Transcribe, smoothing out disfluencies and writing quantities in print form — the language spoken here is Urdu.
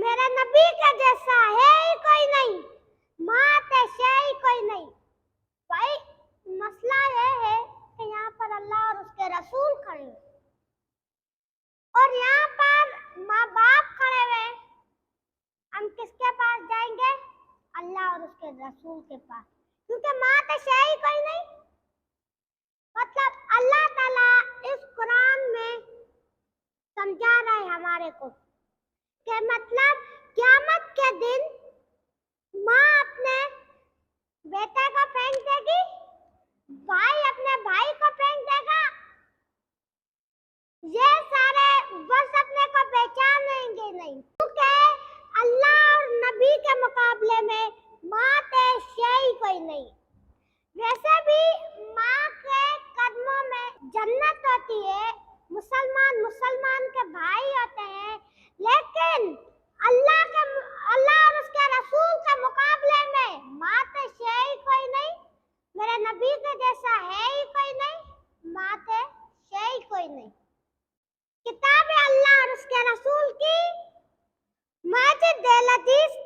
میرے نبی کے جیسا ہے ہی کوئی نہیں، مات شے ہی کوئی نہیں۔ بھائی مسئلہ یہ ہے کہ یہاں پر اللہ اور اس کے رسول کھڑے ہوئے اور یہاں پر ماں باپ کھڑے ہوئے، ہم کس کے پاس جائیں گے؟ اللہ اور اس کے رسول کے پاس، کیونکہ مات شے ہی کوئی نہیں۔ مطلب اللہ تعالیٰ اس قرآن میں سمجھا رہا ہے ہمارے کو کہ مطلب قیامت کے دن ماں اپنے بیٹے کو پھینک دے گی، بھائی اپنے بھائی کو پھینک دے گا، یہ سارے بس اپنے کو پہچانیں گے نہیں، کیونکہ اللہ اور نبی کے مقابلے میں مات شے ہی کوئی نہیں۔ ویسے بھی ماں کے قدموں میں جنت ہوتی ہے، مسلمان کے بھائی ہوتے ہیں، لیکن اللہ اور اس کے رسول کے مقابلے میں مات شے ہی کوئی نہیں، میرے نبی کے جیسا ہے ہی کوئی نہیں، مات شے ہی کوئی نہیں۔ کتاب اللہ اور اس کے رسول کی ماجد دل حدیث